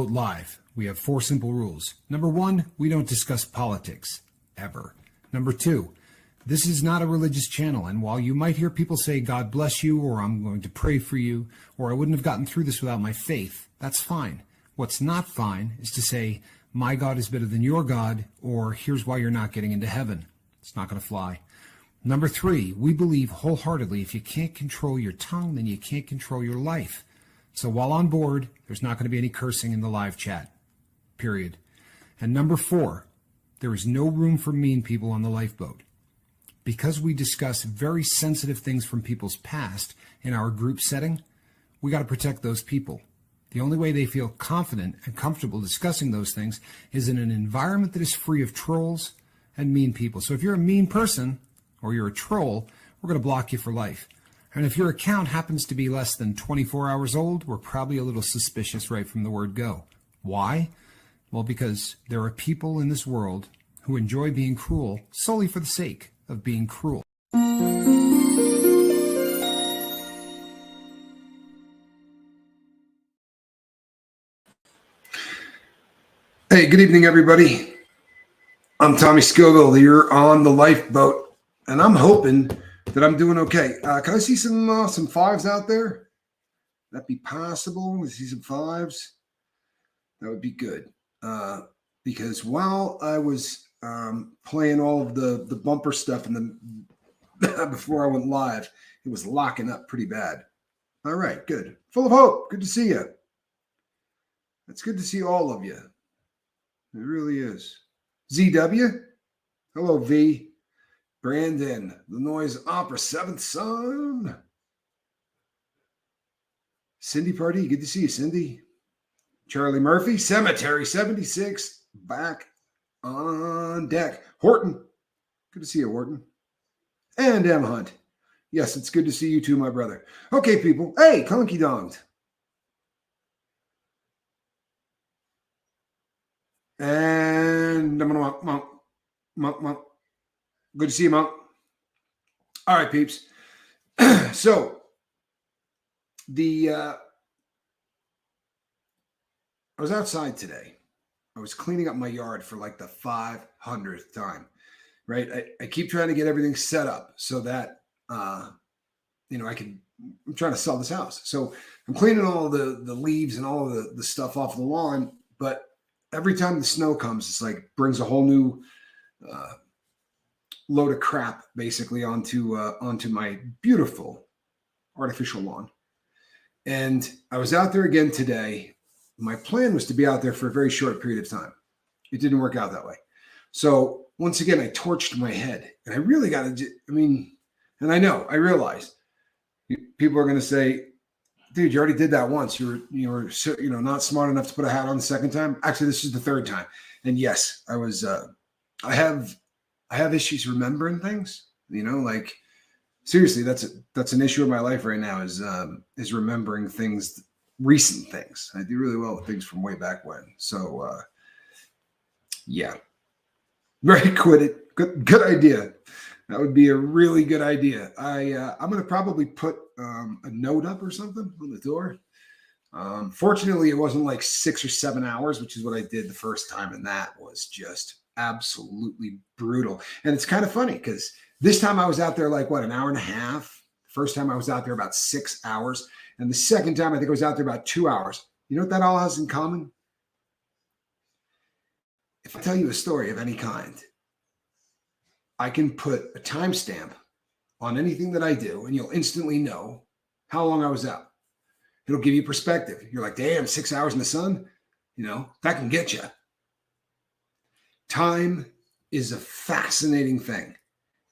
Lifeboat Live, we have 4 simple rules. Number 1, we don't discuss politics, ever. Number 2, this is not a religious channel, and while you might hear people say, God bless you, or I'm going to pray for you, or I wouldn't have gotten through this without my faith, that's fine. What's not fine is to say, my God is better than your God, or here's why you're not getting into heaven. It's not going to fly. Number 3, we believe wholeheartedly if you can't control your tongue, then you can't control your life. So while on board, there's not going to be any cursing in the live chat, period. And number 4, there is no room for mean people on the lifeboat. Because we discuss very sensitive things from people's past in our group setting, we got to protect those people. The only way they feel confident and comfortable discussing those things is in an environment that is free of trolls and mean people. So if you're a mean person or you're a troll, we're going to block you for life. And if your account happens to be less than 24 hours old, we're probably a little suspicious right from the word go. Why? Well, because there are people in this world who enjoy being cruel solely for the sake of being cruel. Hey, good evening, everybody. I'm Tommy Scoville. You're on the Lifeboat, and I'm hoping that I'm doing okay. Can I see some fives out there? That be possible? I see some fives. That would be good. Because while I was playing all of the bumper stuff and before I went live, it was locking up pretty bad. All right, good. Full of hope. Good to see you. It's good to see all of you. It really is. ZW. Hello, V. Brandon. The Noise Opera. 7th Son. Cindy Pardee. Good to see you, Cindy. Charlie Murphy. Cemetery 76. Back on deck. Horton. Good to see you, Horton. And M. Hunt. Yes, it's good to see you too, my brother. Okay, people. Hey, Conky Donged. And Monk. Good to see you, Monk. All right, peeps. So I was outside today. I was cleaning up my yard for like the 500th time, right? I keep trying to get everything set up so that I'm trying to sell this house. So I'm cleaning all the leaves and all of the stuff off the lawn, but every time the snow comes, it's like brings a whole new load of crap basically onto my beautiful artificial lawn. And I was out there again today. My plan was to be out there for a very short period of time. It didn't work out that way. So once again, I torched my head, and I really got to. And I realized people are going to say, dude, you already did that once. You were not smart enough to put a hat on the second time. Actually, this is the third time. And yes, I was. I have issues remembering things. Like seriously, that's an issue in my life right now. Is remembering things, recent things. I do really well with things from way back when. So yeah, right. Quit it. Good idea. That would be a really good idea. I'm going to probably put a note up or something on the door. Fortunately, it wasn't like 6 or 7 hours, which is what I did the first time. And that was just absolutely brutal. And it's kind of funny because this time I was out there like, an hour and a half. The first time I was out there about 6 hours. And the second time I think I was out there about 2 hours. You know what that all has in common? If I tell you a story of any kind, I can put a timestamp on anything that I do, and you'll instantly know how long I was out. It'll give you perspective. You're like, damn, 6 hours in the sun? That can get you. Time is a fascinating thing,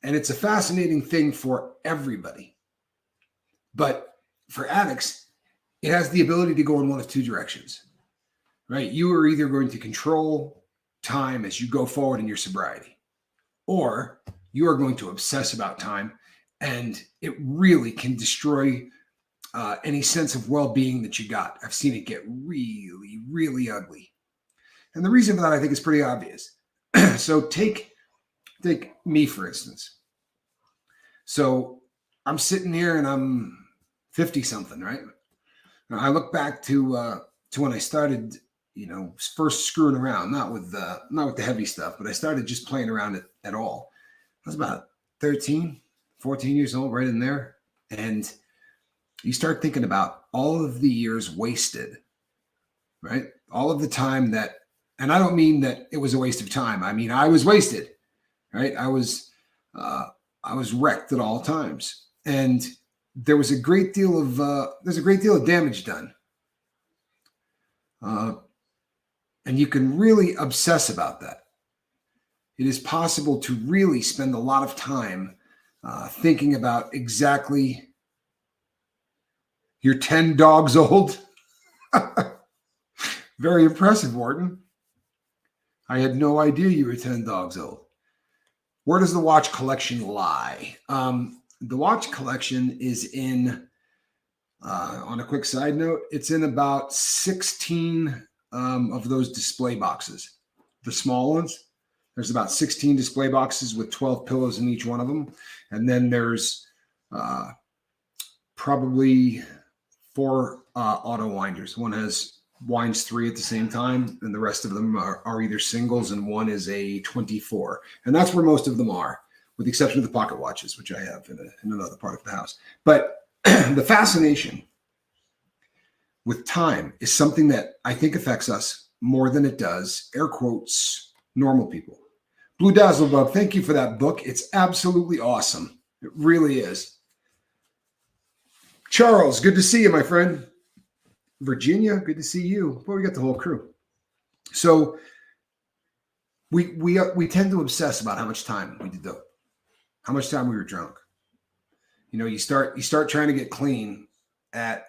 and it's a fascinating thing for everybody. But for addicts, it has the ability to go in one of two directions, right? You are either going to control time as you go forward in your sobriety, or you are going to obsess about time, and it really can destroy any sense of well-being that you got. I've seen it get really, really ugly. And the reason for that, I think, is pretty obvious. So take me, for instance. So I'm sitting here and I'm 50-something, right? Now, I look back to when I started first screwing around, not with the heavy stuff, but I started just playing around at all. I was about 13, 14 years old, right in there. And you start thinking about all of the years wasted, right? All of the time and I don't mean that it was a waste of time. I mean, I was wasted, right? I was wrecked at all times. And there's a great deal of damage done. And you can really obsess about that. It is possible to really spend a lot of time thinking about exactly. You're 10 dogs old. Very impressive, Wharton. I had no idea you were 10 dogs old. Where does the watch collection lie? The watch collection is in, on a quick side note, it's in about 16 of those display boxes. The small ones. There's about 16 display boxes with 12 pillows in each one of them. And then there's probably 4 auto winders. One winds 3 at the same time, and the rest of them are either singles, and one is a 24. And that's where most of them are, with the exception of the pocket watches, which I have in another part of the house. But the fascination with time is something that I think affects us more than it does, air quotes, normal people. Blue Dazzle Bug, thank you for that book. It's absolutely awesome. It really is. Charles, good to see you, my friend. Virginia, good to see you. Well, we got the whole crew. So we tend to obsess about how much time we did dope, how much time we were drunk. You start trying to get clean at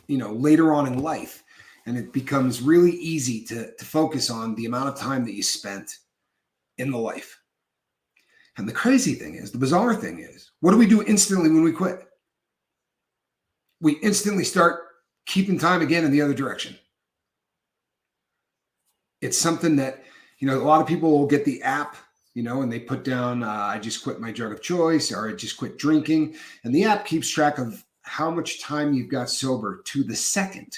later on in life, and it becomes really easy to focus on the amount of time that you spent in the life. And the crazy thing is, the bizarre thing is, what do we do instantly when we quit? We instantly start keeping time again in the other direction. It's something that, a lot of people will get the app, and they put down, I just quit my drug of choice, or I just quit drinking. And the app keeps track of how much time you've got sober to the second.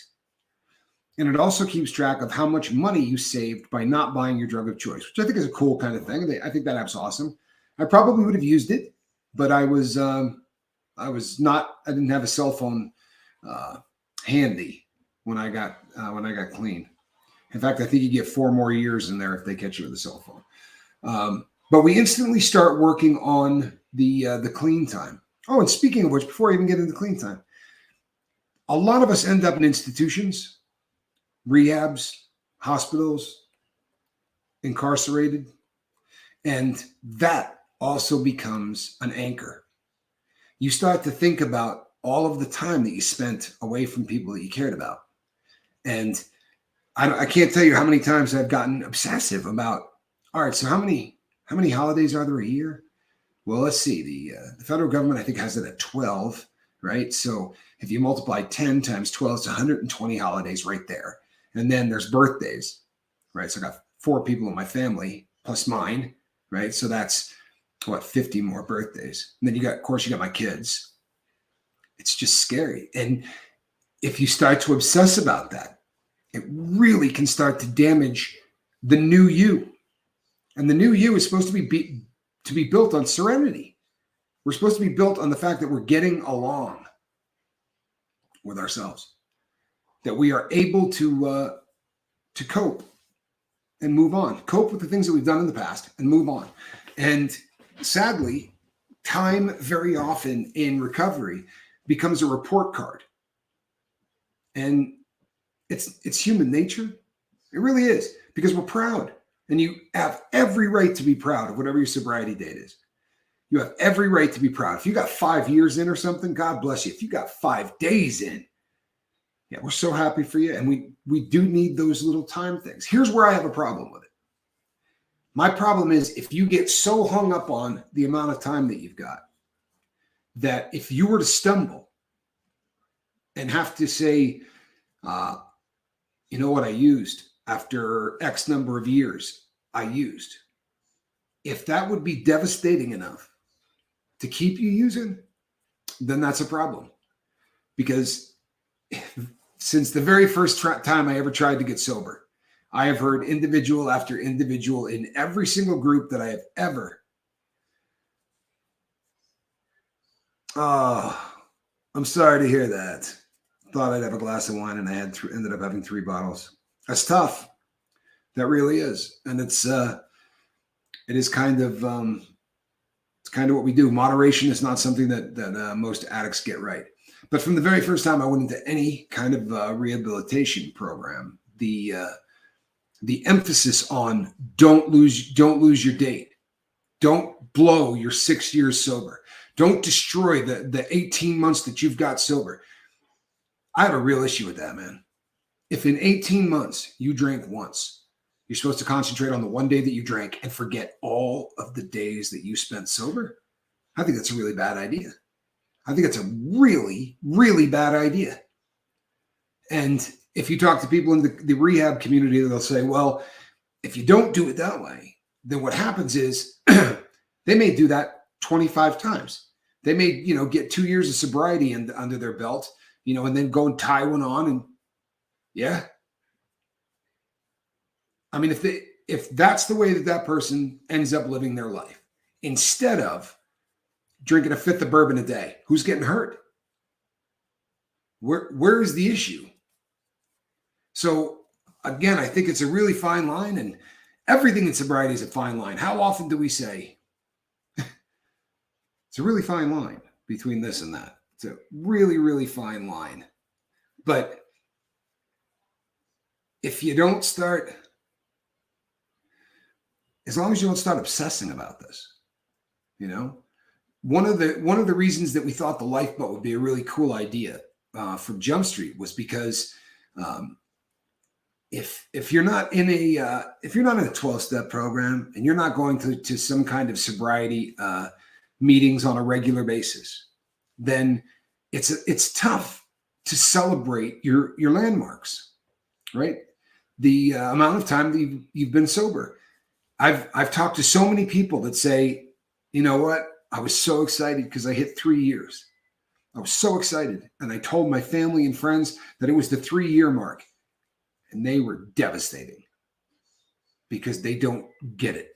And it also keeps track of how much money you saved by not buying your drug of choice, which I think is a cool kind of thing. I think that app's awesome. I probably would have used it, but I didn't have a cell phone handy when I got clean. In fact, I think you get 4 more years in there if they catch you with a cell phone. But we instantly start working on the clean time. Oh, and speaking of which, before I even get into clean time, a lot of us end up in institutions, rehabs, hospitals, incarcerated, and that also becomes an anchor. You start to think about all of the time that you spent away from people that you cared about. And I can't tell you how many times I've gotten obsessive about, all right, so how many holidays are there a year? Well, let's see. The federal government, I think, has it at 12, right? So if you multiply 10 times 12, it's 120 holidays right there. And then there's birthdays, right? So I got 4 people in my family plus mine, right? So that's 50 more birthdays. And then you got my kids. It's just scary. And if you start to obsess about that, it really can start to damage the new you. And the new you is supposed to be built on serenity. We're supposed to be built on the fact that we're getting along with ourselves, that we are able to cope and move on, cope with the things that we've done in the past and move on. And sadly, time very often in recovery becomes a report card. And it's human nature. It really is, because we're proud. And you have every right to be proud of whatever your sobriety date is. You have every right to be proud. If you got 5 years in or something, God bless you. If you got 5 days in, yeah, we're so happy for you. And we do need those little time things. Here's where I have a problem with it. My problem is if you get so hung up on the amount of time that you've got, that if you were to stumble and have to say, you know what I used after X number of years, if that would be devastating enough to keep you using, then that's a problem. Because since the very first time I ever tried to get sober, I have heard individual after individual in every single group that I have ever. Oh, I'm sorry to hear that. Thought I'd have a glass of wine and I ended up having 3 bottles. That's tough. That really is. And it is kind of, it's kind of what we do. Moderation is not something that most addicts get right. But from the very first time I went into any kind of rehabilitation program, the emphasis on don't lose your date, don't blow your 6 years sober, don't destroy the 18 months that you've got sober. I have a real issue with that, man. If in 18 months you drank once, you're supposed to concentrate on the one day that you drank and forget all of the days that you spent sober. I think that's a really bad idea. I think it's a really, really bad idea. And if you talk to people in the rehab community, they'll say, well, if you don't do it that way, then what happens is they may do that 25 times. They may, get 2 years of sobriety under their belt, and then go and tie one on. And yeah. I mean, if that's the way that person ends up living their life, instead of drinking a fifth of bourbon a day, who's getting hurt? Where is the issue? So again, I think it's a really fine line, and everything in sobriety is a fine line. How often do we say it's a really fine line between this and that? It's a really, really fine line. But if you don't start, as long as you don't start obsessing about this, one of the reasons that we thought the Lifeboat would be a really cool idea from Jump Street was because if you're not in a 12-step program and you're not going to some kind of sobriety meetings on a regular basis, then it's tough to celebrate your landmarks, right? The amount of time that you've been sober. I've talked to so many people that say, you know what? I was so excited because I hit 3 years. I was so excited. And I told my family and friends that it was the 3-year mark. And they were devastating because they don't get it.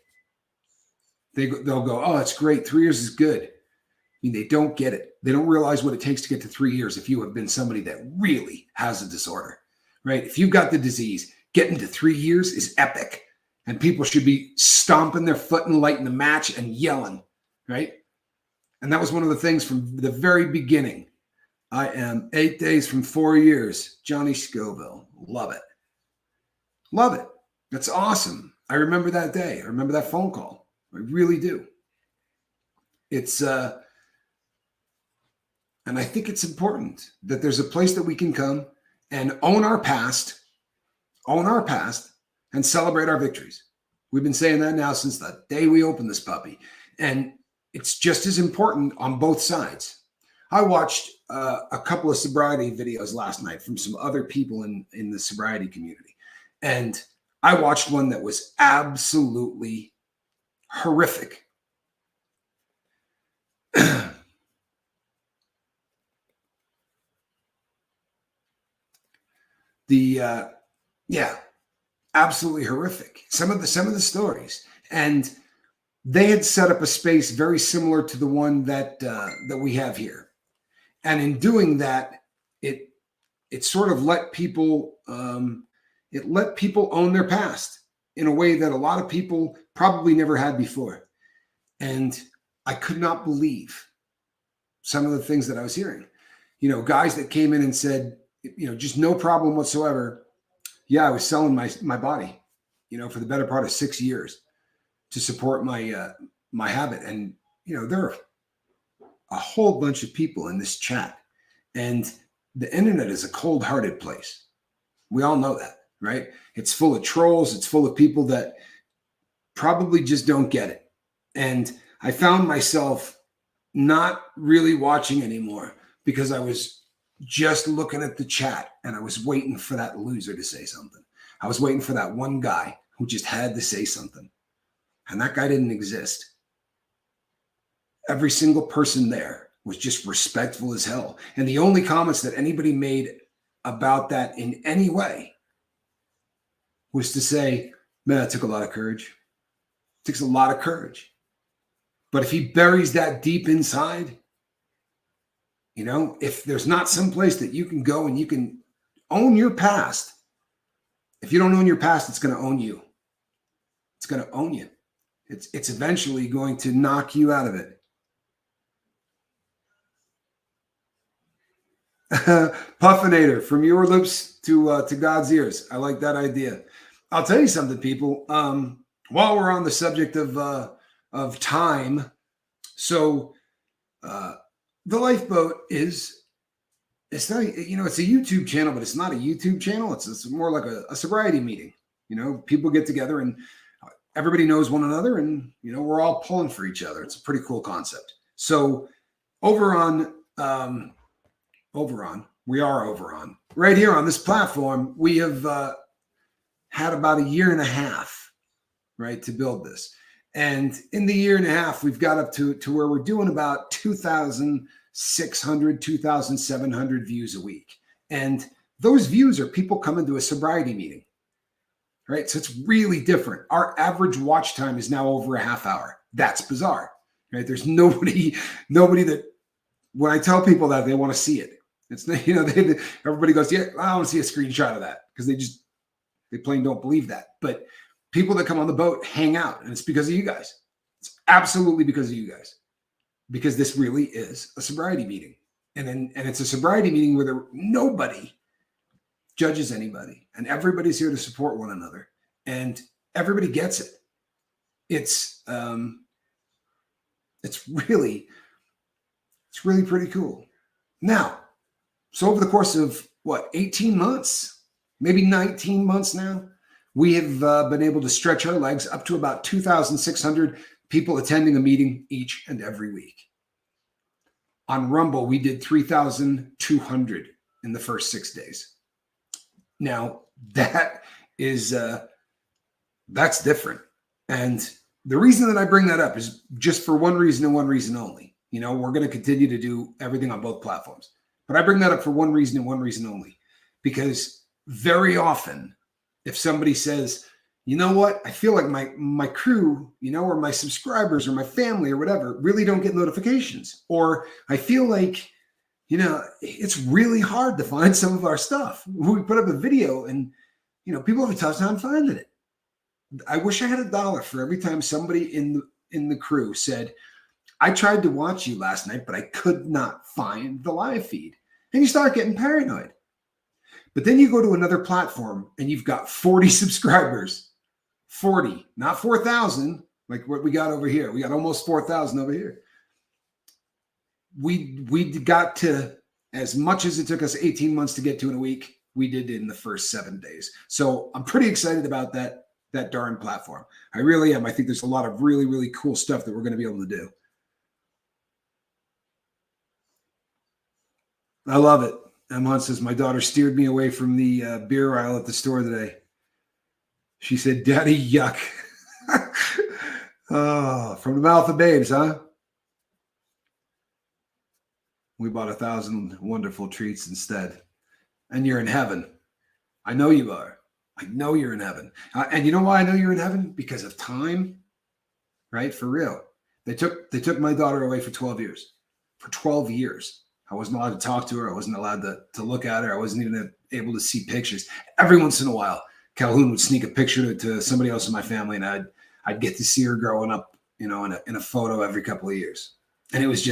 They'll go, oh, it's great. 3 years is good. I mean, they don't get it. They don't realize what it takes to get to 3 years if you have been somebody that really has a disorder, right? If you've got the disease, getting to 3 years is epic. And people should be stomping their foot and lighting the match and yelling, right? And that was one of the things from the very beginning. I am 8 days from 4 years. Johnny Scoville. Love it. Love it. That's awesome. I remember that day. I remember that phone call. I really do. It's, and I think it's important that there's a place that we can come and own our past, and celebrate our victories. We've been saying that now since the day we opened this puppy. And it's just as important on both sides. I watched a couple of sobriety videos last night from some other people in the sobriety community. And I watched one that was absolutely horrific. Absolutely horrific. Some of the stories, and they had set up a space very similar to the one that we have here, and in doing that, it sort of let people own their past in a way that a lot of people probably never had before, and I could not believe some of the things that I was hearing. Guys that came in and said, just no problem whatsoever. Yeah, I was selling my body, for the better part of 6 years to support my habit. And, there are a whole bunch of people in this chat, and the internet is a cold-hearted place. We all know that, right? It's full of trolls. It's full of people that probably just don't get it. And I found myself not really watching anymore because I was just looking at the chat and I was waiting for that loser to say something. I was waiting for that one guy who just had to say something. And that guy didn't exist. Every single person there was just respectful as hell. And the only comments that anybody made about that in any way was to say, man, that took a lot of courage. It takes a lot of courage. But if he buries that deep inside, if there's not some place that you can go and you can own your past, if you don't own your past, it's going to own you. It's going to own you. It's eventually going to knock you out of it. Puffinator, from your lips to God's ears. I like that idea. I'll tell you something, people. While we're on the subject of time, so the Lifeboat it's not, it's a YouTube channel, but it's not a YouTube channel. It's more like a sobriety meeting. People get together and everybody knows one another, and we're all pulling for each other. It's a pretty cool concept. So over on right here on this platform, we have had about a year and a half, right, to build this. And in the year and a half, we've got up to where we're doing about 2,600, 2,700 views a week. And those views are people coming to a sobriety meeting, right? So it's really different. Our average watch time is now over a half hour. That's bizarre, right? There's nobody that, when I tell people that, they want to see it. It's, everybody goes, yeah, I want to see a screenshot of that, because they plain don't believe that. But people that come on the boat hang out, and it's because of you guys. It's absolutely because of you guys, because this really is a sobriety meeting. And it's a sobriety meeting where nobody judges anybody, and everybody's here to support one another, and everybody gets it. It's really pretty cool. Now, so over the course of 18 months, maybe 19 months now, we have been able to stretch our legs up to about 2,600 people attending a meeting each and every week. On Rumble, we did 3,200 in the first 6 days. Now, that is that's different. And the reason that I bring that up is just for one reason and one reason only. We're going to continue to do everything on both platforms. But I bring that up for one reason and one reason only, because very often, if somebody says, you know what, I feel like my crew, or my subscribers or my family or whatever really don't get notifications, or I feel like, it's really hard to find some of our stuff. We put up a video and, people have a tough time finding it. I wish I had $1 for every time somebody in the crew said, I tried to watch you last night, but I could not find the live feed. And you start getting paranoid. But then you go to another platform and you've got 40 subscribers. 40, not 4,000, like what we got over here. We got almost 4,000 over here. We got to, as much as it took us 18 months to get to in a week, we did in the first 7 days. So I'm pretty excited about that darn platform. I really am. I think there's a lot of really, really cool stuff that we're going to be able to do. I love it. Emma says, my daughter steered me away from the beer aisle at the store today. She said, Daddy, yuck. Oh, from the mouth of babes, huh? We bought 1,000 wonderful treats instead. And you're in heaven. I know you are. I know you're in heaven. And you know why I know you're in heaven? Because of time, right? For real. They took my daughter away for 12 years. For 12 years. I wasn't allowed to talk to her. I wasn't allowed to look at her. I wasn't even able to see pictures. Every once in a while, Calhoun would sneak a picture to somebody else in my family, and I'd get to see her growing up, in a photo every couple of years. And it was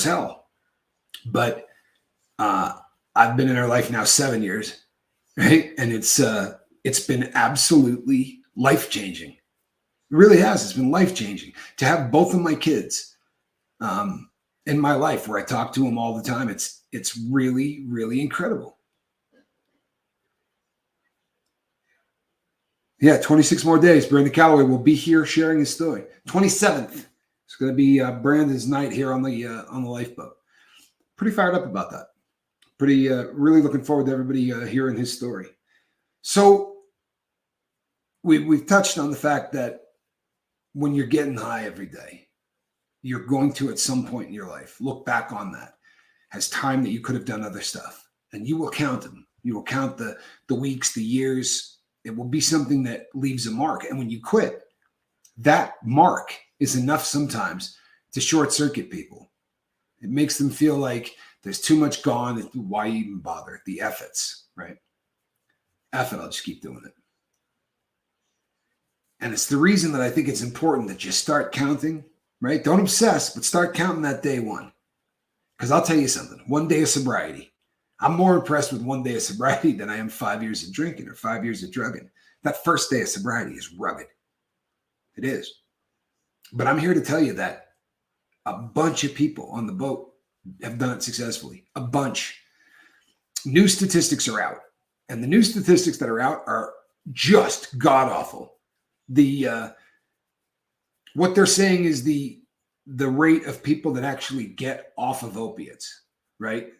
hell. But I've been in her life now 7 years, right? And it's been absolutely life-changing. It really has. It's been life-changing to have both of my kids in my life, where I talk to them all the time. It's really, really incredible. Yeah, 26 more days. Brandon Calloway will be here sharing his story. 27th. It's going to be Brandon's night here on the Lifeboat. Pretty fired up about that. Pretty really looking forward to everybody hearing his story. So we've touched on the fact that when you're getting high every day, you're going to, at some point in your life, look back on that as time that you could have done other stuff. and you will count them. You will count the weeks, the years. It will be something that leaves a mark. And when you quit, that mark is enough sometimes to short circuit people. It makes them feel like there's too much gone. Why even bother? The efforts, right? F it, I'll just keep doing it. And it's the reason that I think it's important that you start counting, right? Don't obsess, but start counting that day one. Because I'll tell you something, 1 day of sobriety. I'm more impressed with 1 day of sobriety than I am 5 years of drinking or 5 years of drugging. That first day of sobriety is rugged. It is. But I'm here to tell you that a bunch of people on the boat have done it successfully. A bunch. New statistics are out. And the new statistics that are out are just god-awful. What they're saying is the rate of people that actually get off of opiates, right?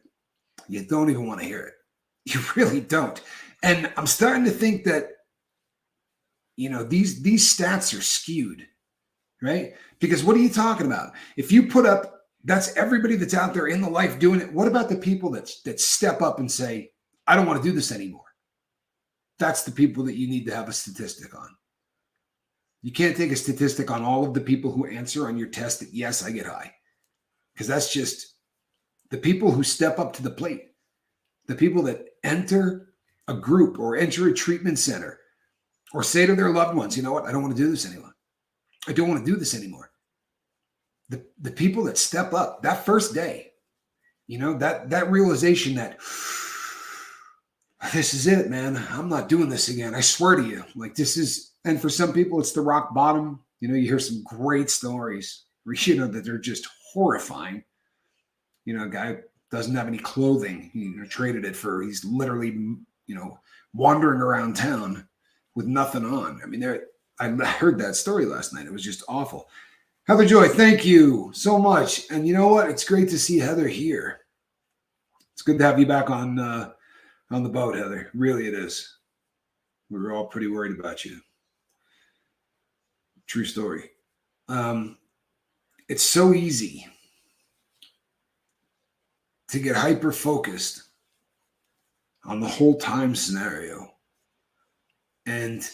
You don't even want to hear it. You really don't. And I'm starting to think that, these stats are skewed, right? Because what are you talking about? If you put up, that's everybody that's out there in the life doing it. What about the people that step up and say, I don't want to do this anymore? That's the people that you need to have a statistic on. You can't take a statistic on all of the people who answer on your test that, yes, I get high. Because that's just the people who step up to the plate. The people that enter a group or enter a treatment center or say to their loved ones, you know what, I don't want to do this anymore. I don't want to do this anymore. The people that step up that first day, that realization that this is it, man. I'm not doing this again. I swear to you. Like this is, and for some people, it's the rock bottom. You hear some great stories where, that they're just horrifying. A guy doesn't have any clothing. He traded it for, he's literally, wandering around town with nothing on. I mean, I heard that story last night. It was just awful. Heather Joy, thank you so much. And you know what? It's great to see Heather here. It's good to have you back on the boat, Heather. Really, it is. We were all pretty worried about you. True story. It's so easy to get hyper-focused on the whole time scenario. And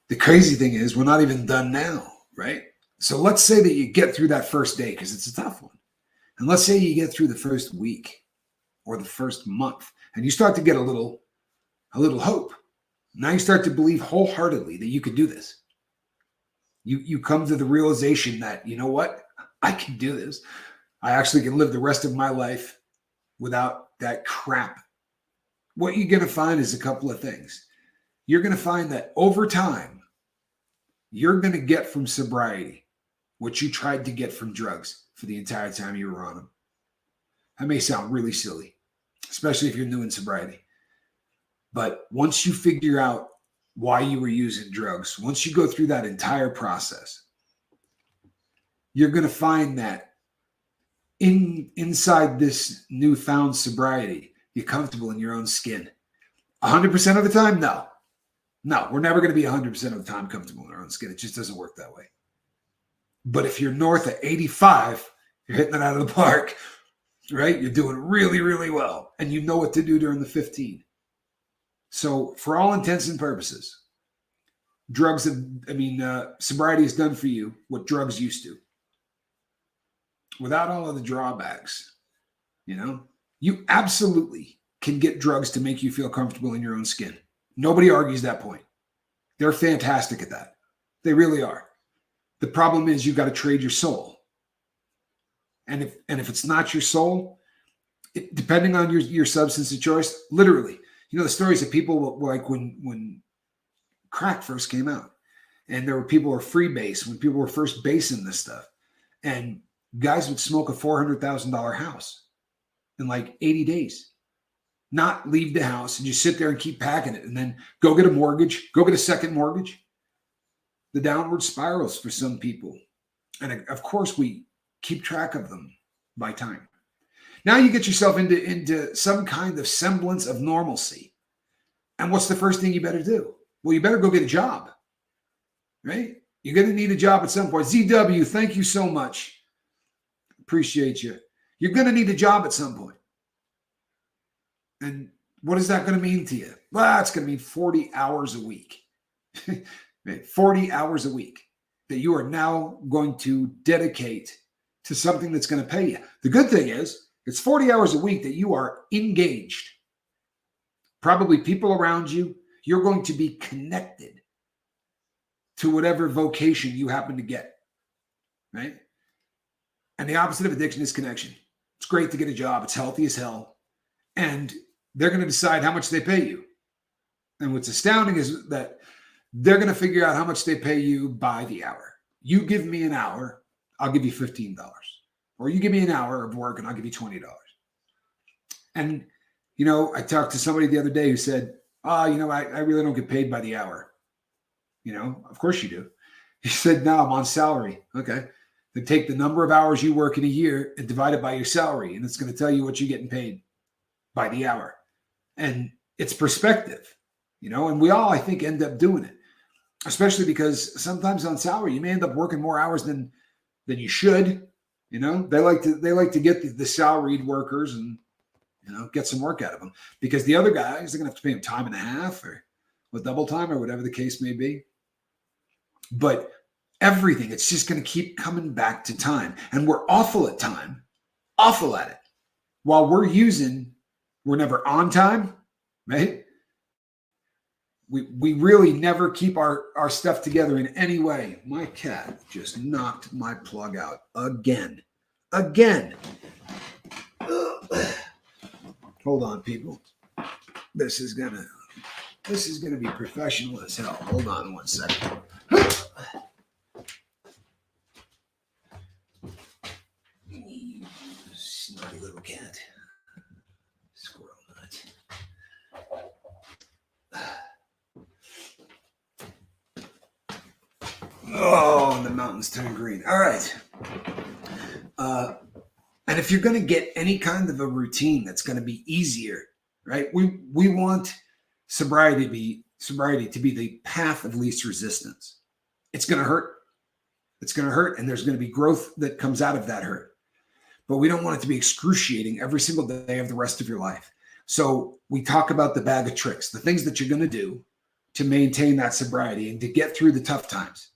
the crazy thing is we're not even done now, right? So let's say that you get through that first day, because it's a tough one. And let's say you get through the first week or the first month, and you start to get a little hope. Now you start to believe wholeheartedly that you can do this. You come to the realization that, you know what? I can do this. I actually can live the rest of my life without that crap. What you're going to find is a couple of things. You're going to find that over time, you're going to get from sobriety what you tried to get from drugs for the entire time you were on them. That may sound really silly, especially if you're new in sobriety. But once you figure out why you were using drugs, once you go through that entire process, you're going to find that inside this newfound sobriety, you're comfortable in your own skin. 100% of the time? No, we're never going to be 100% of the time comfortable in our own skin. It just doesn't work that way. But if you're north of 85, you're hitting it out of the park, right? You're doing really, really well. And you know what to do during the 15. So for all intents and purposes, sobriety has done for you what drugs used to. Without all of the drawbacks, you absolutely can get drugs to make you feel comfortable in your own skin. Nobody argues that point. They're fantastic at that. They really are. The problem is you've got to trade your soul. And if it's not your soul, depending on your substance of choice, literally, the stories of people like when crack first came out, and there were people who were freebase when people were first basing this stuff, and guys would smoke a $400,000 house in like 80 days, not leave the house and just sit there and keep packing it, and then go get a mortgage, go get a second mortgage. The downward spirals for some people, and of course we keep track of them by time. Now you get yourself into some kind of semblance of normalcy. And what's the first thing you better do? Well, you better go get a job, right? You're going to need a job at some point. ZW, thank you so much. Appreciate you. You're going to need a job at some point. And what is that going to mean to you? Well, it's going to mean 40 hours a week. 40 hours a week that you are now going to dedicate to something that's going to pay you. The good thing is it's 40 hours a week that you are engaged. Probably people around you. You're going to be connected to whatever vocation you happen to get, right? And the opposite of addiction is connection. It's great to get a job. It's healthy as hell. And they're going to decide how much they pay you. And what's astounding is that they're going to figure out how much they pay you by the hour. You give me an hour, I'll give you $15. Or you give me an hour of work and I'll give you $20. And, I talked to somebody the other day who said, I really don't get paid by the hour. Of course you do. He said, no, I'm on salary. Okay. Then take the number of hours you work in a year and divide it by your salary. And it's going to tell you what you're getting paid by the hour. And it's perspective, and we all, I think, end up doing it, especially because sometimes on salary, you may end up working more hours than you should. They like to get the salaried workers and, get some work out of them, because the other guys, they're going to have to pay them time and a half or with double time or whatever the case may be. But everything, it's just going to keep coming back to time. And we're awful at time, awful at it. While we're never on time, right? We really never keep our stuff together in any way. My cat just knocked my plug out again. Hold on, people. This is gonna be professional as hell. Hold on one second. You snotty little cat. Squirrel nut. Oh, and the mountains turn green. All right. And if you're going to get any kind of a routine that's going to be easier, right? We want sobriety to be the path of least resistance. It's going to hurt. It's going to hurt, and there's going to be growth that comes out of that hurt. But we don't want it to be excruciating every single day of the rest of your life. So we talk about the bag of tricks, the things that you're going to do to maintain that sobriety and to get through the tough times.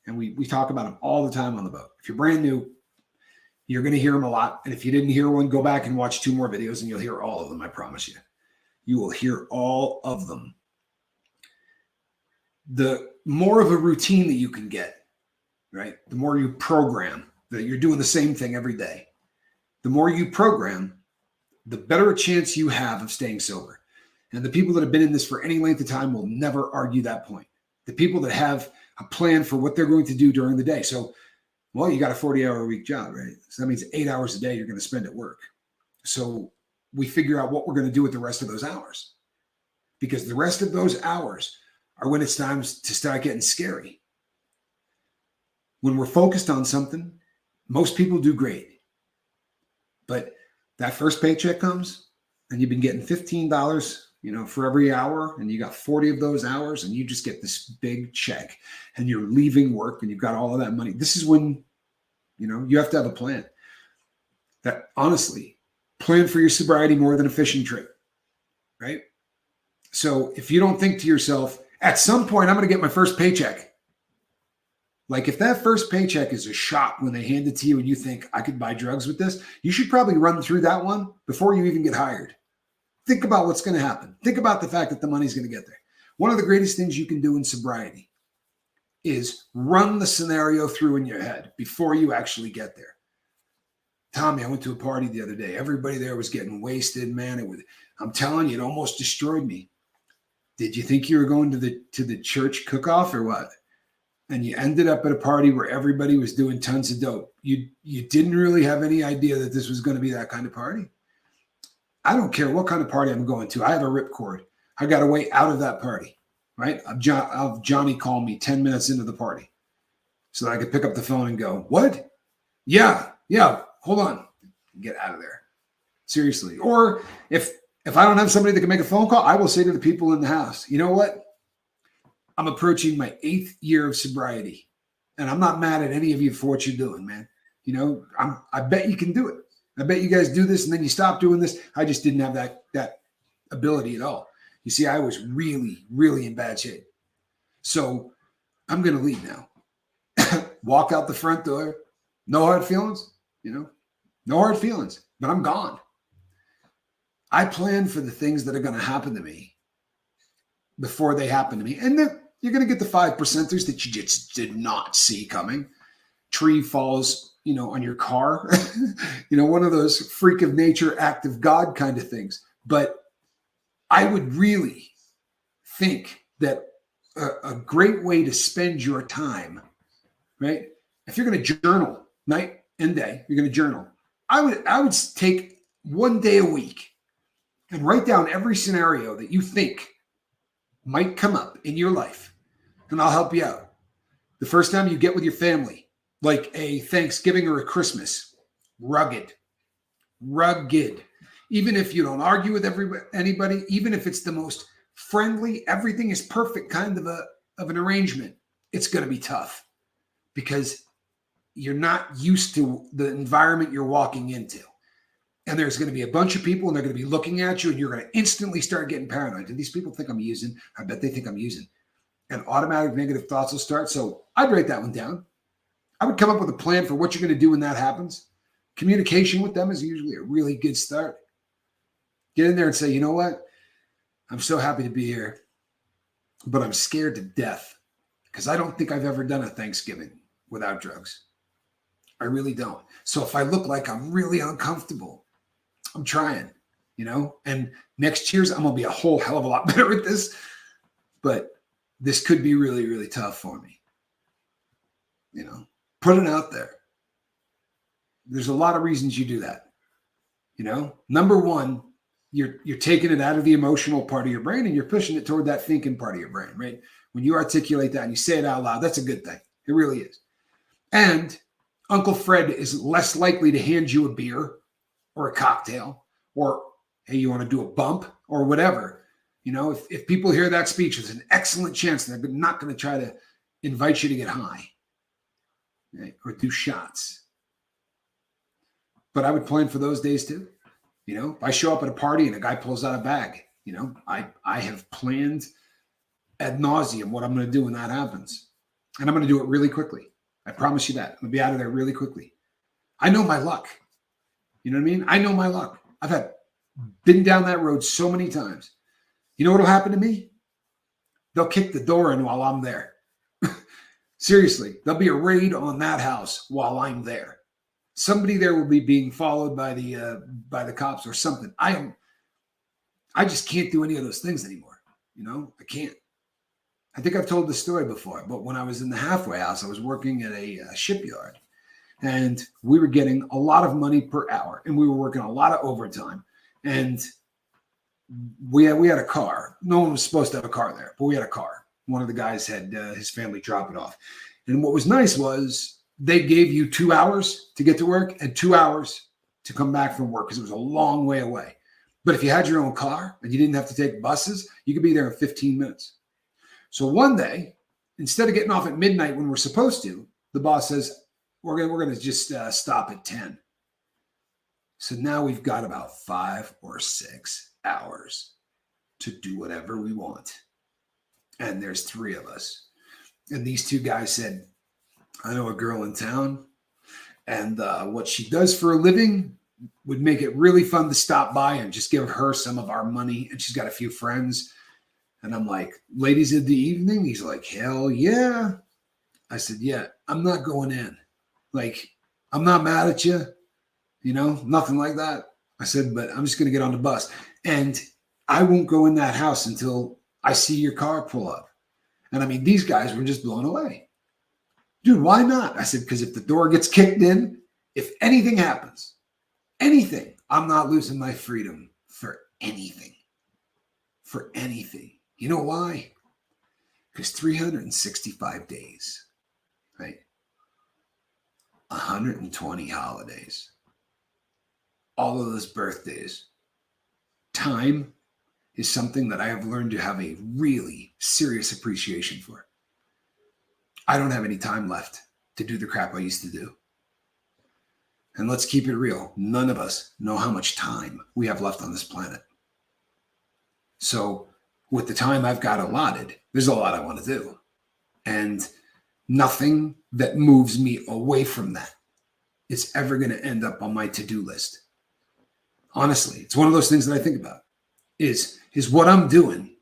And we talk about them all the time on the boat. If you're brand new, you're going to hear them a lot. And if you didn't hear one, go back and watch 2 more videos and you'll hear all of them. I promise you. You will hear all of them. The more of a routine that you can get, right? The more you program that you're doing the same thing every day. The more you program, the better a chance you have of staying sober. And the people that have been in this for any length of time will never argue that point. The people that have a plan for what they're going to do during the day. So, well, you got a 40-hour-a-week job, right? So that means 8 hours a day you're going to spend at work. So we figure out what we're going to do with the rest of those hours, because the rest of those hours are when it's time to start getting scary. When we're focused on something, most people do great. But that first paycheck comes and you've been getting $15, for every hour, and you got 40 of those hours, and you just get this big check, and you're leaving work and you've got all of that money. This is when, you have to have a plan. That, honestly, plan for your sobriety more than a fishing trip, right? So if you don't think to yourself, at some point, I'm going to get my first paycheck. Like, if that first paycheck is a shot when they hand it to you and you think, I could buy drugs with this, you should probably run through that one before you even get hired. Think about what's going to happen. Think about the fact that the money's going to get there. One of the greatest things you can do in sobriety is run the scenario through in your head before you actually get there. Tommy, I went to a party the other day. Everybody there was getting wasted, man. I'm telling you, it almost destroyed me. Did you think you were going to the church cook-off or what? And you ended up at a party where everybody was doing tons of dope. You didn't really have any idea that this was going to be that kind of party. I don't care what kind of party I'm going to. I have a ripcord. I got a way out of that party, right? I'll have Johnny call me 10 minutes into the party so that I could pick up the phone and go, what? Yeah, hold on. Get out of there. Seriously. Or if I don't have somebody that can make a phone call, I will say to the people in the house, you know what? I'm approaching my 8th year of sobriety, and I'm not mad at any of you for what you're doing, man. I bet you can do it. I bet you guys do this, and then you stop doing this. I just didn't have that ability at all. You see, I was really, really in bad shape. So I'm going to leave now. Walk out the front door. No hard feelings, no hard feelings, but I'm gone. I plan for the things that are going to happen to me before they happen to me. And then you're going to get the 5%ers that you just did not see coming. Tree falls, on your car, one of those freak of nature, act of God kind of things. But I would really think that a great way to spend your time, right? If you're going to journal night and day, you're going to journal. I would take one day a week and write down every scenario that you think might come up in your life, and I'll help you out. The first time you get with your family, like a Thanksgiving or a Christmas, rugged. Even if you don't argue with anybody, even if it's the most friendly, everything is perfect kind of an arrangement, it's going to be tough because you're not used to the environment you're walking into. And there's going to be a bunch of people and they're going to be looking at you and you're going to instantly start getting paranoid. Do these people think I'm using? I bet they think I'm using. And automatic negative thoughts will start. So I'd write that one down. I would come up with a plan for what you're going to do when that happens. Communication with them is usually a really good start. Get in there and say, you know what? I'm so happy to be here, but I'm scared to death because I don't think I've ever done a Thanksgiving without drugs. I really don't. So if I look like I'm really uncomfortable, I'm trying, and next year's I'm going to be a whole hell of a lot better at this, but this could be really, really tough for me. Put it out there. There's a lot of reasons you do that. Number one, you're taking it out of the emotional part of your brain and you're pushing it toward that thinking part of your brain, right? When you articulate that and you say it out loud, that's a good thing. It really is. And Uncle Fred is less likely to hand you a beer or a cocktail or, hey, you want to do a bump or whatever. If people hear that speech, there's an excellent chance they're not going to try to invite you to get high, right? Or do shots. But I would plan for those days too. If I show up at a party and a guy pulls out a bag, I have planned ad nauseum what I'm going to do when that happens. And I'm going to do it really quickly. I promise you that. I'm going to be out of there really quickly. I know my luck. You know what I mean? I know my luck. I've been down that road so many times. You know what will happen to me? They'll kick the door in while I'm there. Seriously, there'll be a raid on that house while I'm there. Somebody there will be being followed by the cops or something. I just can't do any of those things anymore. I can't. I think I've told this story before, but when I was in the halfway house, I was working at a shipyard and we were getting a lot of money per hour and we were working a lot of overtime. And we had a car. No one was supposed to have a car there, but we had a car. One of the guys had his family drop it off. And what was nice was they gave you 2 hours to get to work and 2 hours to come back from work because it was a long way away. But if you had your own car and you didn't have to take buses, you could be there in 15 minutes. So one day, instead of getting off at midnight when we're supposed to, the boss says, we're going to just stop at 10. So now we've got about 5 or 6 hours to do whatever we want. And there's 3 of us. And these 2 guys said, I know a girl in town, and what she does for a living would make it really fun to stop by and just give her some of our money. And she's got a few friends. And I'm like, ladies of the evening? He's like, hell yeah. I said, yeah, I'm not going in. Like, I'm not mad at you, nothing like that. I said, but I'm just going to get on the bus. And I won't go in that house until I see your car pull up. And I mean, these guys were just blown away. Dude, why not? I said, because if the door gets kicked in, if anything happens, anything, I'm not losing my freedom for anything. For anything. You know why? Because 365 days, right? 120 holidays, all of those birthdays. Time is something that I have learned to have a really serious appreciation for. I don't have any time left to do the crap I used to do. And let's keep it real. None of us know how much time we have left on this planet. So with the time I've got allotted, there's a lot I want to do. And nothing that moves me away from that is ever going to end up on my to-do list. Honestly, it's one of those things that I think about. Is what I'm doing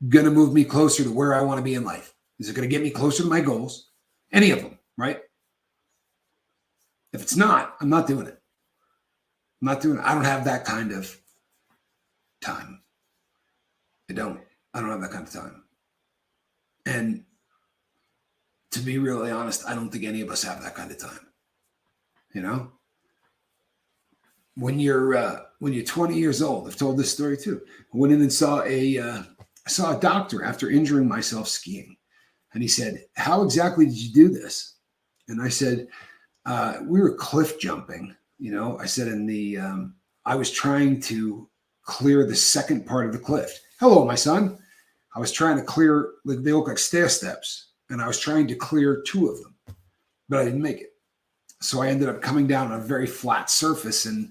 going to move me closer to where I want to be in life? Is it going to get me closer to my goals? Any of them, right? If it's not, I'm not doing it. I'm not doing it. I don't have that kind of time. I don't have that kind of time. And to be really honest, I don't think any of us have that kind of time. You know? When you're 20 years old, I've told this story too. I went in and saw a doctor after injuring myself skiing. And he said, "How exactly did you do this?" And I said, "We were cliff jumping." I said, I was trying to clear the second part of the cliff. Hello, my son. I was trying to clear, they look like stair steps, and I was trying to clear two of them, but I didn't make it. So I ended up coming down on a very flat surface, and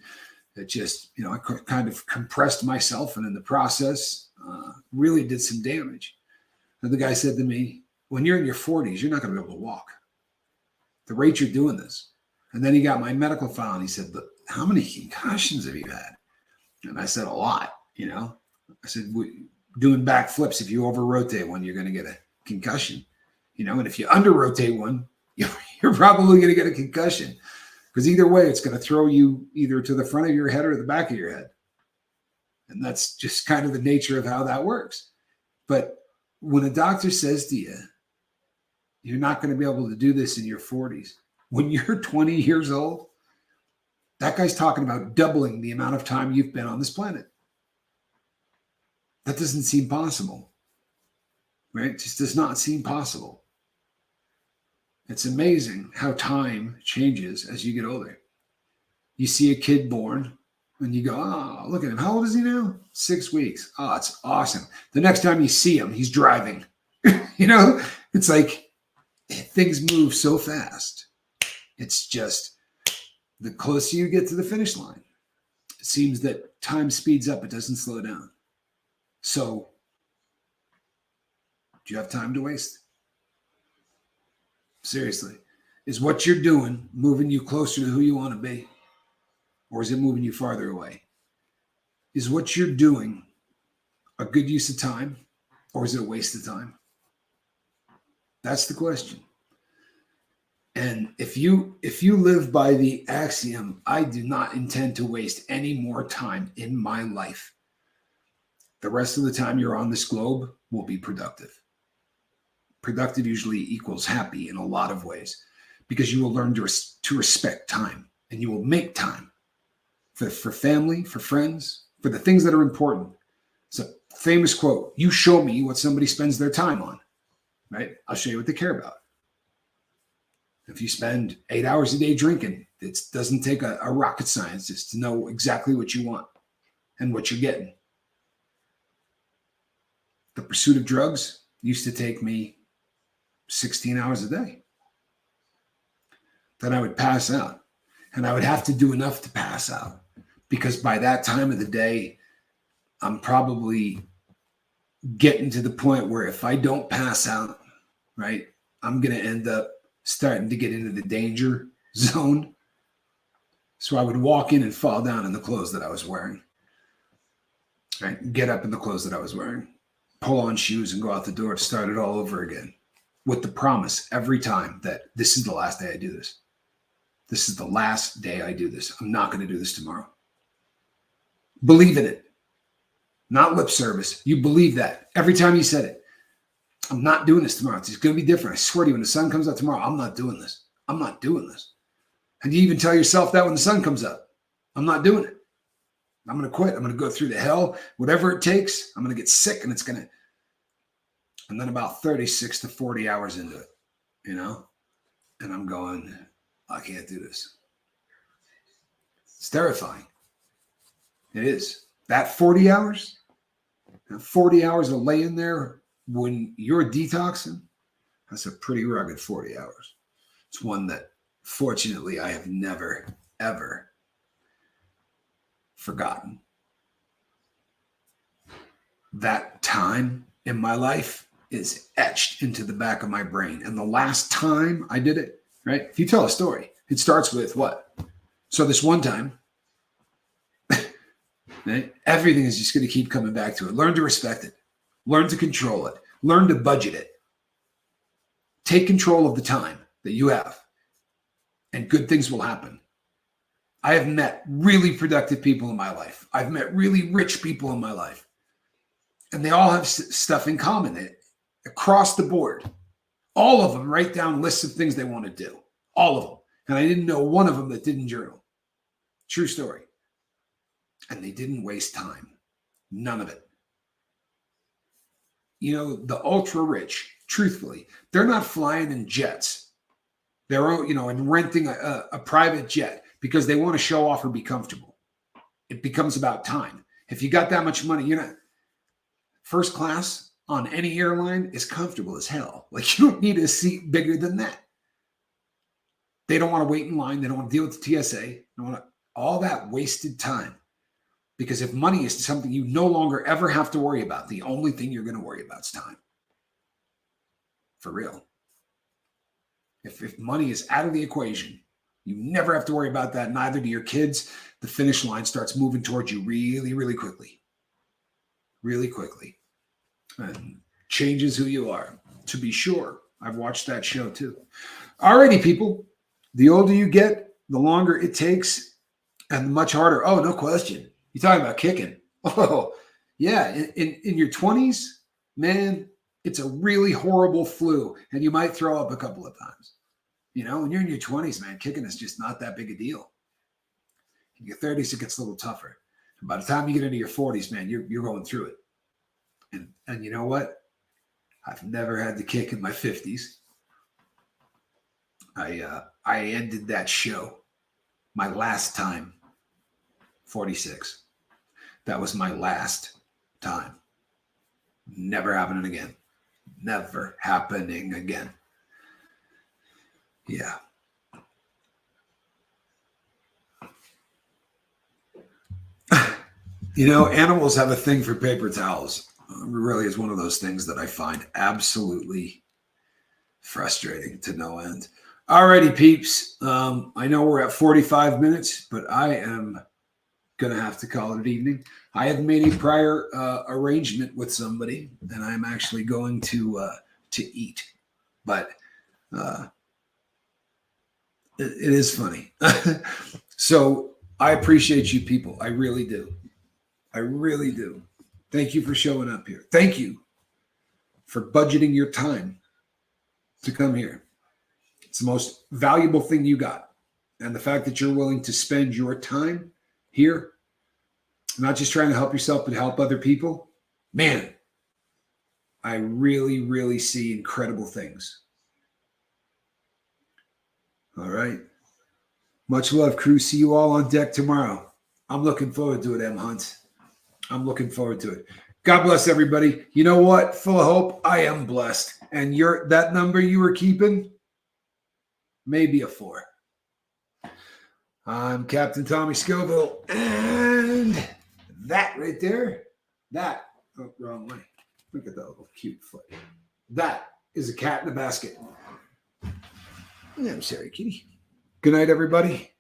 it just, I kind of compressed myself, and in the process, really did some damage. And the guy said to me, "When you're in your 40s, you're not going to be able to walk. The rate you're doing this." And then he got my medical file, and he said, "But how many concussions have you had?" And I said, "A lot." I said, "Doing backflips, if you over rotate one, you're going to get a concussion. And if you under rotate one, you're probably going to get a concussion, because either way, it's going to throw you either to the front of your head or the back of your head." And that's just kind of the nature of how that works. But when a doctor says to you, "You're not going to be able to do this in your 40s," when you're 20 years old, that guy's talking about doubling the amount of time you've been on this planet. That doesn't seem possible, right? It just does not seem possible. It's amazing how time changes as you get older. You see a kid born and you go, "Oh, look at him. How old is he now?" 6 weeks. Oh, it's awesome. The next time you see him, he's driving. It's like things move so fast. It's just the closer you get to the finish line, it seems that time speeds up. It doesn't slow down. So, do you have time to waste? Seriously, is what you're doing moving you closer to who you want to be? Or is it moving you farther away? Is what you're doing a good use of time? Or is it a waste of time? That's the question. And if you live by the axiom, "I do not intend to waste any more time in my life," the rest of the time you're on this globe will be productive. Productive usually equals happy in a lot of ways, because you will learn to respect time, and you will make time for family, for friends, for the things that are important. It's a famous quote: "You show me what somebody spends their time on, right? I'll show you what they care about." If you spend 8 hours a day drinking, it doesn't take a rocket scientist to know exactly what you want and what you're getting. The pursuit of drugs used to take me 16 hours a day. Then I would pass out, and I would have to do enough to pass out, because by that time of the day, I'm probably getting to the point where if I don't pass out, right, I'm going to end up starting to get into the danger zone. So I would walk in and fall down in the clothes that I was wearing, right? Get up in the clothes that I was wearing, pull on shoes and go out the door to start it all over again, with the promise every time that this is the last day I do this. This is the last day I do this. I'm not going to do this tomorrow. Believe in it. Not lip service. You believe that every time you said it. "I'm not doing this tomorrow. It's going to be different. I swear to you, when the sun comes up tomorrow, I'm not doing this. I'm not doing this." And you even tell yourself that when the sun comes up. "I'm not doing it. I'm going to quit. I'm going to go through the hell, whatever it takes. I'm going to get sick, and it's going to..." And then about 36 to 40 hours into it, and I'm going, "I can't do this." It's terrifying. It is. That 40 hours of laying there when you're detoxing, that's a pretty rugged 40 hours. It's one that, fortunately, I have never, ever forgotten. that time in my life is etched into the back of my brain. And the last time I did it, right? If you tell a story, it starts with what? So this one time, right? Everything is just going to keep coming back to it. Learn to respect it. Learn to control it. Learn to budget it. Take control of the time that you have, and good things will happen. I have met really productive people in my life. I've met really rich people in my life. And they all have stuff in common across the board. All of them write down lists of things they want to do. All of them. And I didn't know one of them that didn't journal. True story. And they didn't waste time. None of it. You know, the ultra rich, truthfully, they're not flying in jets. They're, and renting a private jet because they want to show off or be comfortable. It becomes about time. If you got that much money, you're not. First class on any airline is comfortable as hell. Like, you don't need a seat bigger than that. They don't want to wait in line. They don't want to deal with the TSA. They don't want to, all that wasted time. Because if money is something you no longer ever have to worry about, the only thing you're going to worry about is time. For real. If money is out of the equation, you never have to worry about that. Neither do your kids. The finish line starts moving towards you really, really quickly. Really quickly. And changes who you are, to be sure. I've watched that show too. Alrighty, people. The older you get, the longer it takes and the much harder. Oh, no question. You're talking about kicking. Oh, yeah. In your 20s, man, it's a really horrible flu, and you might throw up a couple of times. You know, when you're in your 20s, man, kicking is just not that big a deal. In your 30s, it gets a little tougher. And by the time you get into your 40s, man, you're going through it. And you know what? I've never had the kick in my 50s. I ended that show my last time, 46. That was my last time. Never happening again. Never happening again. Yeah. You know, animals have a thing for paper towels. It really is one of those things that I find absolutely frustrating to no end. Alrighty, peeps. I know we're at 45 minutes, but I am going to have to call it an evening. I have made a prior arrangement with somebody, and I'm actually going to eat. But it is funny. So I appreciate you people. I really do. I really do. Thank you for showing up here. Thank you for budgeting your time to come here. It's the most valuable thing you got. And the fact that you're willing to spend your time here, not just trying to help yourself, but help other people, man, I really, really see incredible things. All right. Much love, crew. See you all on deck tomorrow. I'm looking forward to it, M. Hunt. I'm looking forward to it. God bless everybody. You know what? Full of hope. I am blessed. And that number you were keeping, maybe a 4. I'm Captain Tommy Scoville. And that right there, wrong way. Look at that little cute foot. That is a cat in a basket. I'm sorry, kitty. Good night, everybody.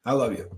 I love you.